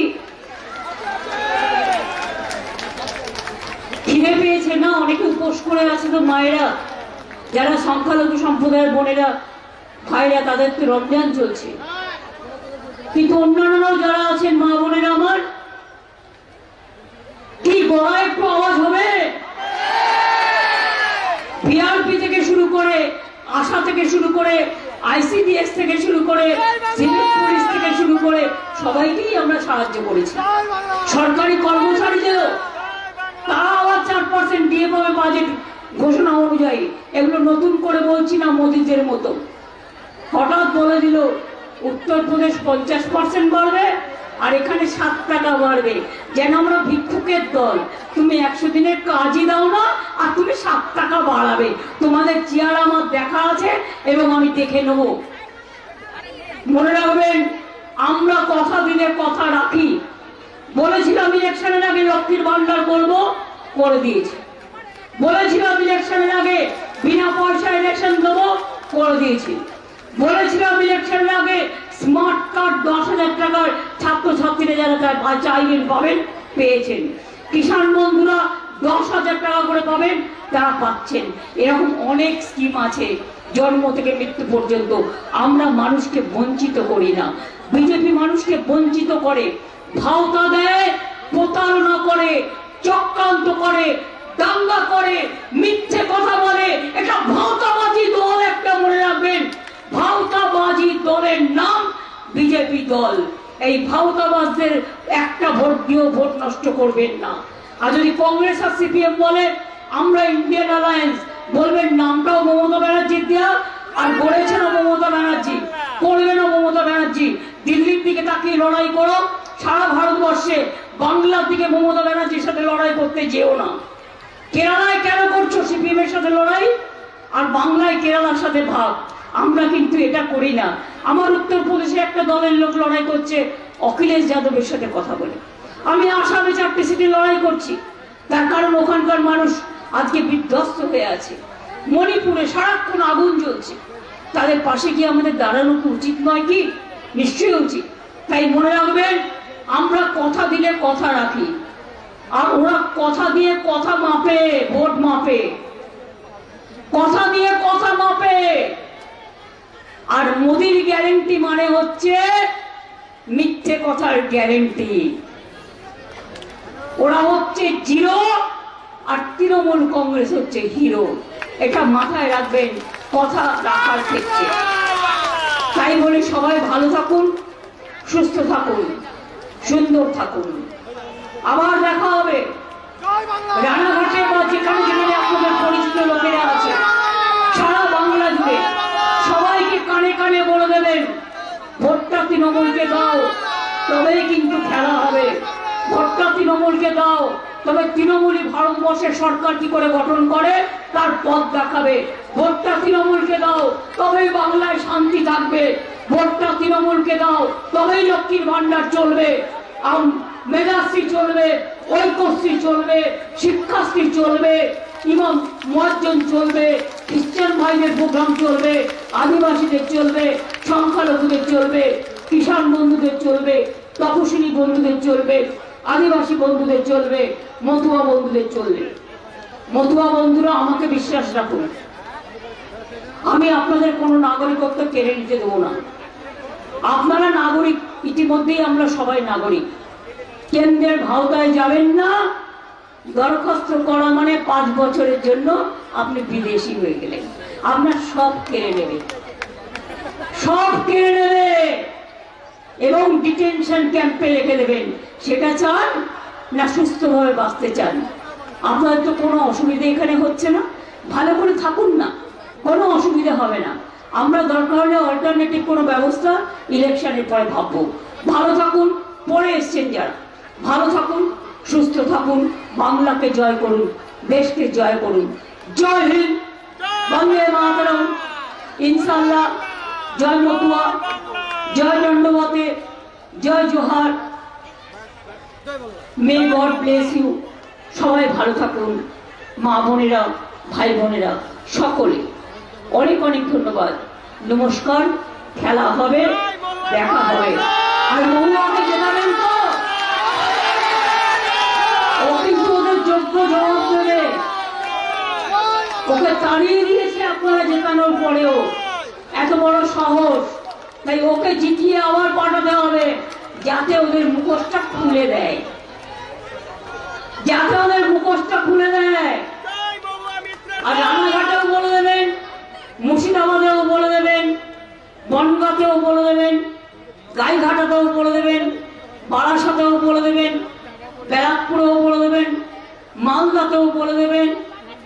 খিদে পেয়েছে না? অনেকে উপোস করে আছে তো মায়েরা, যারা সংখ্যালঘু সম্প্রদায়ের বোনেরা ভাইরা, তাদের তো রমজান চলছে। কিন্তু অন্যান্যরাও যারা আছেন মা বোনেরা আমার, কি গলায় একটু আওয়াজ হবে? ভিআরপি থেকে শুরু করে, আশা থেকে শুরু করে, আইসিডিএস থেকে শুরু করে, সিভিল পুলিশ থেকে শুরু করে সবাইকেই আমরা সাহায্য করেছি। সরকারি কর্মচারীদেরও, তারা আবার 4% দিয়ে পাবে বাজেট ঘোষণা অনুযায়ী। এগুলো নতুন করে বলছি না মোদিদের মতো। হঠাৎ বলে দিল উত্তরপ্রদেশ 50% বাড়বে আর এখানে 7 টাকা বাড়বে, যেন আমরা ভিক্ষুকের দল। তুমি 100 দিনের কাজই দাও না আর তুমি 7 টাকা বাড়াবে। তোমাদের চেয়ার আমার দেখা আছে এবং আমি দেখে নেব। মনে রাখবেন, আমরা কথা দিলে কথা রাখি। বলেছিলাম ইলেকশনের আগে লক্ষ্মীর ভান্ডার করবো, করে দিয়েছি। বলেছিলাম ইলেকশনের আগে বিনা পয়সা ইলেকশন দেবো, করে দিয়েছি। বলেছিলাম ইলেকশনের আগে স্মার্ট কার্ড 10,000 টাকার ছাত্রছাত্রীরা যারা চাইবেন পাবেন, পেয়েছেন। কিষাণ বন্ধুরা 10,000 টাকা করে পাবেন, তারা পাচ্ছেন। এরকম অনেক স্কিম আছে জন্ম থেকে মৃত্যু পর্যন্ত। আমরা মানুষকে বঞ্চিত করি না, বিজেপি মানুষকে বঞ্চিত করে, ভাওতা দেয়, প্রতারণা করে, চক্রান্ত করে, দাঙ্গা করে, মিথ্যে কথা বলে। এটা ভাওতাবাজি দল, একটা মনে রাখবেন। ভাওতাবাজি দলের নাম বিজেপি দল। এই ভাওতাবাজদের একটা ভোট দিয়েও ভোট নষ্ট করবেন না। আর যদি কংগ্রেস আর সিপিএম বলে আমরা ইন্ডিয়ান অ্যালায়েন্স, বলবেন নামটাও মমতা ব্যানার্জির দেওয়া, আর বলেছেনও মমতা ব্যানার্জি, করবেনও মমতা ব্যানার্জি। দিল্লির দিকে তাকিয়ে লড়াই করো, সারা ভারতবর্ষে বাংলার দিকে মমতা ব্যানার্জির সাথে লড়াই করতে যেও না। কেরালায় কেন করছো সিপিএম এর সাথে লড়াই, আর বাংলায় কেরালার সাথে ভাগ? আমরা কিন্তু এটা করি না। আমার উত্তরপ্রদেশে একটা দলের লোক লড়াই করছে অখিলেশ যাদবের সাথে কথা বলে। আমি আসামে 4টে সিটে লড়াই করছি, তার কারণ ওখানকার মানুষ আজকে বিধ্বস্ত হয়ে আছে। মণিপুরে সারাক্ষণ আগুন জ্বলছে, তাদের পাশে কি আমাদের দাঁড়ানো উচিত নয় কি? নিশ্চয়ই উচিত। তাই মনে রাখবেন, আমরা কথা দিলে কথা রাখি, আর ওরা কথা দিয়ে কথা মাপে, ভোট মাপে, কথা দিয়ে কথা মাপে। আর মোদির গ্যারেন্টি মানে হচ্ছে মিথ্যে কথার গ্যারেন্টি। ওরা হচ্ছে জিরো আর তৃণমূল কংগ্রেস হচ্ছে হিরো। এটা মাথায় রাখবেন কথা রাখার ক্ষেত্রে। তাই বলে সবাই ভালো থাকুন, সুস্থ থাকুন, সুন্দর থাকুন। আবার দেখা হবে রানাঘাটে বা যেখানে যেখানে আপনাদের পরিচিত লোকেরা আছে সারা বাংলা জুড়ে। সবাইকে কানে কানে বলে দেবেন, ভোটটা তৃণমূলকে দাও, তবেই কিন্তু খেলা হবে। ভোটটা তৃণমূলকে দাও, তবে তৃণমূলই ভারতবর্ষের সরকার কি করে গঠন করে তার পথ দেখাবে। ভোটটা তৃণমূলকে দাও, তবেই বাংলায় শান্তি থাকবে। ভোটটা তৃণমূলকে দাও, তবেই লক্ষ্মীর ভান্ডার চলবে, মেধাশ্রী চলবে, ঐক্যশ্রী চলবে, শিক্ষাশ্রী চলবে, ইমাম মুয়াজ্জিন চলবে, খ্রিস্টান ভাইদের প্রোগ্রাম চলবে, আদিবাসীদের চলবে, সংখ্যালঘুদের চলবে, কিষাণ বন্ধুদের চলবে, তপশিলি বন্ধুদের চলবে, আদিবাসী বন্ধুদের চলবে, মতুয়া বন্ধুদের চলবে। মতুয়া বন্ধুরা আমাকে বিশ্বাস রাখুন, আমি আপনাদের কোনো নাগরিকত্ব কেড়ে নিতে দেবো না। আপনারা নাগরিক, ইতিমধ্যেই আমরা সবাই নাগরিক। কেন্দ্রের ভাওতায় যাবেন না। দরখাস্ত করা মানে 5 বছরের জন্য আপনি বিদেশি হয়ে গেলেন, আপনার সব কেড়ে নেবে, সব কেড়ে নেবে এবং ডিটেনশন ক্যাম্পে রেখে দেবেন। সেটা চান না সুস্থভাবে বাঁচতে চান? আপনার তো কোনো অসুবিধা এখানে হচ্ছে না, ভালো করে থাকুন না, কোনো অসুবিধা হবে না। আমরা দরকার হলে অল্টারনেটিভ কোনো ব্যবস্থা ইলেকশনের পরে ভাববো। ভালো থাকুন, পরে এসছেন যারা, ভালো থাকুন, সুস্থ থাকুন, বাংলাকে জয় করুন, দেশকে জয় করুন। জয় হিন্দ, বন্দে মাতরম, ইনশাআল্লাহ। জয় মতুয়া, জয় দণ্ডবতে, জয় জোহার, মে গড ব্লেস ইউ। সবাই ভালো থাকুন, মা বোনেরা, ভাই বোনেরা সকলে। অনেক অনেক ধন্যবাদ, নমস্কার। খেলা হবে, দেখা হবে। আর মহুয়াকে জেতাবেন তো? ও কিন্তু ওদের যোগ্য জবাব দেবে। ওকে তাড়িয়ে দিয়েছে আপনারা জেতানোর পরেও, এত বড় সাহস। তাই ওকে জিতিয়ে আবার পাঠাতে হবে, যাতে ওদের মুখোশটা খুলে দেয়, যাতে ওদের মুখোশটা খুলে দেয়। আর রানাঘাটেও বলে দেবেন, মুর্শিদাবাদেও বলে দেবেন, বনগাঁতেও বলে দেবেন, গাইঘাটাতেও বলে দেবেন, বারাসাতেও বলে দেবেন, ব্যারাকপুরেও বলে দেবেন, মালদাতেও বলে দেবেন,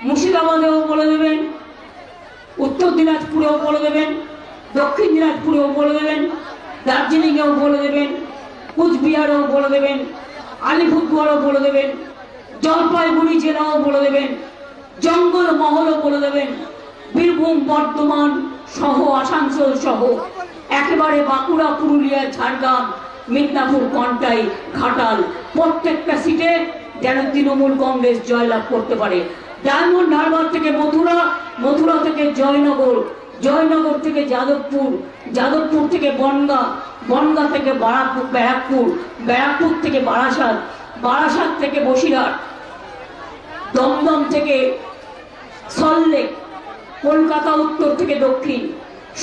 মুর্শিদাবাদেও বলে দেবেন, উত্তর দিনাজপুরেও বলে দেবেন, দক্ষিণ দিনাজপুরেও বলে দেবেন, দার্জিলিংয়েও বলে দেবেন, কুচবিহারেও বলে দেবেন, আলিপুরদুয়ারও বলে দেবেন, জলপাইগুড়ি জেলাও বলে দেবেন, জঙ্গলমহলও বলে দেবেন, বীরভূম, বর্ধমান সহ, আসানসোল সহ, একেবারে বাঁকুড়া, পুরুলিয়া, ঝাড়গ্রাম, মিদনাপুর, কন্টাই, ঘাটাল, প্রত্যেকটা সিটে যেন তৃণমূল কংগ্রেস জয়লাভ করতে পারে। ডায়মন্ড হারবার থেকে মথুরা, মথুরা থেকে জয়নগর, জয়নগর থেকে যাদবপুর, যাদবপুর থেকে বনগাঁ, বনগাঁ থেকে ব্যারাকপুর, ব্যারাকপুর থেকে বারাসাত, বারাসাত থেকে বসিরহাট, দমদম থেকে সল্টলেক, কলকাতা উত্তর থেকে দক্ষিণ,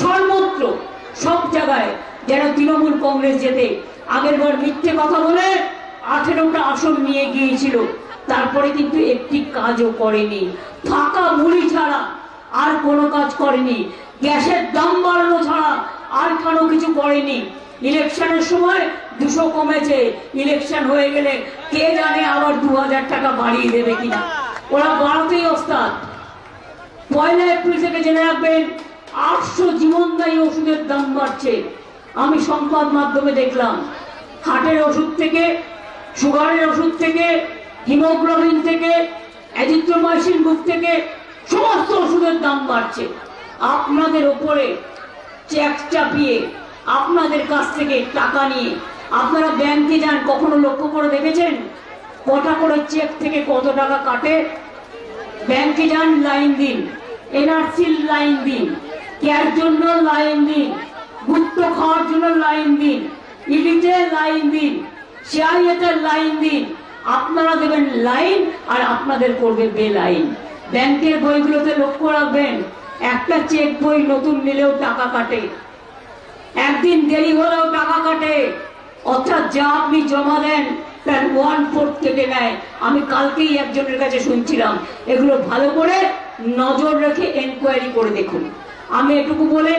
সর্বত্র সব জায়গায় যেন তৃণমূল কংগ্রেস যেতে। আগের বার মিথ্যে কথা বলে 18টা আসন নিয়ে গিয়েছিল, তারপরে কিন্তু একটি কাজও করেনি। ফাঁকা মুড়ি ছাড়া আর কোনো কাজ করেনি, গ্যাসের দাম বাড়ানো ছাড়া আর কোনো কিছু করেনি। ইলেকশনের সময় 200 কমেছে, ইলেকশন হয়ে গেলে কে জানে আবার 2000 টাকা বাড়িয়ে দেবে কিনা, ওরা বাড়াতেই ওস্তাদ। 1 এপ্রিল থেকে জেনে রাখবেন, 800 জীবনদায়ী ওষুধের দাম বাড়ছে। আমি সংবাদ মাধ্যমে দেখলাম, হার্টের ওষুধ থেকে, সুগারের ওষুধ থেকে, হিমোগ্লোবিন থেকে, অ্যাজিথ্রোমাইসিন গ্রুপ থেকে সমস্ত ওষুধের দাম বাড়ছে। আপনাদের উপরে চেক চাপিয়ে, আপনাদের কাছ থেকে টাকা নিয়ে আপনারা ব্যাংকে যান, কখনো লক্ষ্য করে দেখেছেন কটা করে চেক থেকে কত টাকা কাটে? ব্যাংকে যান, লাইন দিন, এনআরসির লাইন দিন, কেয়ার জন্য লাইন দিন, গুপ্ত খাওয়ার জন্য লাইন দিন, ইডিতে লাইন দিন, সিআইএতে লাইন দিন। আপনারা দেবেন লাইন আর আপনাদের করবে বেলাইন। ব্যাংকের বইগুলোতে লক্ষ্য রাখবেন, একটা চেক বই নতুন নিলেও টাকা কাটে, একদিন দেরি হলেও টাকা কাটে। অর্থাৎ যা আপনি জমা দেন তার 1/4 কেটে নেয়। আমি কালকেই একজনের কাছে শুনছিলাম। এগুলো ভালো করে নজর রেখে এনকোয়ারি করে দেখুন। আমি এটুকু বলে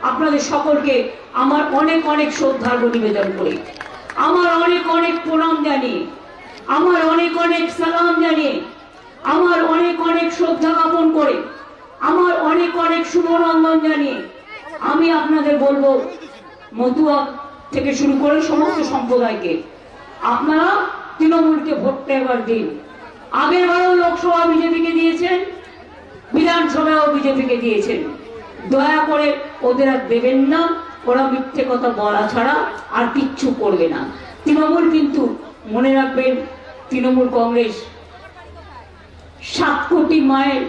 আপনাদের সকলকে আমার অনেক অনেক শ্রদ্ধার্ঘ্য নিবেদন করি, আমার অনেক অনেক প্রণাম জানিয়ে, আমার অনেক অনেক সালাম জানিয়ে, আমার অনেক অনেক শ্রদ্ধা জ্ঞাপন করে, আমার অনেক অনেক শুভনন্দন জানিয়ে আমি আপনাদের বলবো, মতুয়া থেকে শুরু করে সমস্ত সম্প্রদায়কে, আপনারা তৃণমূলকে ভোটটা এবার দিন। আগের বারেও লোকসভা বিজেপিকে দিয়েছেন, বিধানসভাও বিজেপিকে দিয়েছেন। দয়া করে ওদের আর দেবেন না, ওরা মিথ্যে কথা বলা ছাড়া আর কিচ্ছু করবে না। তৃণমূল কিন্তু মনে রাখবেন, তৃণমূল কংগ্রেস 7 কোটি মায়ের,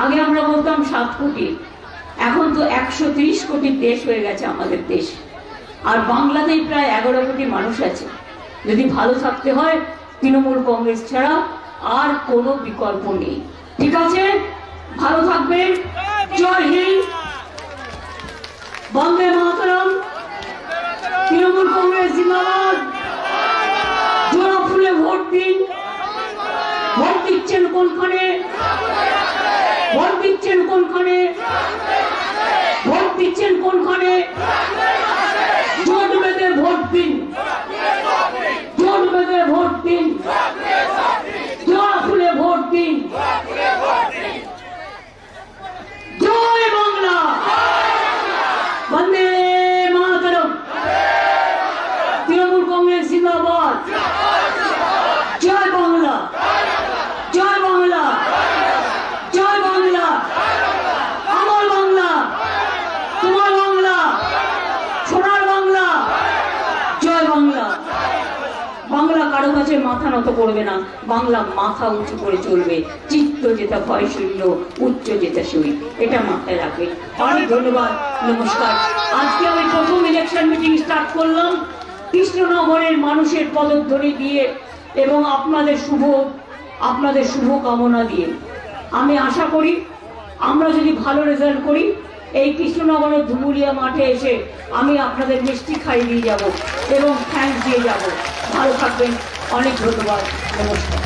আগে আমরা বলতাম 7 কোটি, এখন তো 130 কোটির দেশ হয়ে গেছে আমাদের দেশ। আর বাংলাদেশ প্রায় 11 কোটি মানুষ আছে। যদি ভালো থাকতে হয় তৃণমূল কংগ্রেস ছাড়া আর কোনো বিকল্প নেই। ঠিক আছে, ভালো থাকবেন। জয় হিন্দ, বন্দে মাতরম, তৃণমূল কংগ্রেস জিন্দাবাদ। জোড়া ফুলে ভোট দিন। ভোট দিচ্ছেন কোনখানে? ভোট দিচ্ছেন কোনখানে? ভোট দিচ্ছেন কোনখানে? জোট বেঁধে ভোট দিন, জোট বেঁধে ভোট দিন, জোড়া ফুলে ভোট দিন। জয় বাংলা, বন্দে মাতরম, তৃণমূল কংগ্রেস জিন্দাবাদ। জয় বাংলা, জয় বাংলা, জয় বাংলা, আমার বাংলা, তোমার বাংলা, সোনার বাংলা। জয় বাংলা। বাংলা কারো কাছে মাথা নত করবে না, বাংলা মাথা উঁচু করে চলবে। চিত্ত যেটা ভয় শূন্য, উচ্চ যেটা সই, এটা মাথায় রাখবে। অনেক ধন্যবাদ, নমস্কার। আজকে আমি প্রথম ইলেকশন মিটিং স্টার্ট করলাম কৃষ্ণনগরের মানুষের পদধ্বনি দিয়ে এবং আপনাদের শুভ কামনা দিয়ে। আমি আশা করি আমরা যদি ভালো রেজাল্ট করি, এই কৃষ্ণনগরের ধুমুলিয়া মাঠে এসে আমি আপনাদের মিষ্টি খাইয়ে দিয়ে যাব এবং থ্যাঙ্কস দিয়ে যাব। ভালো থাকবেন, অনেক ধন্যবাদ, নমস্কার।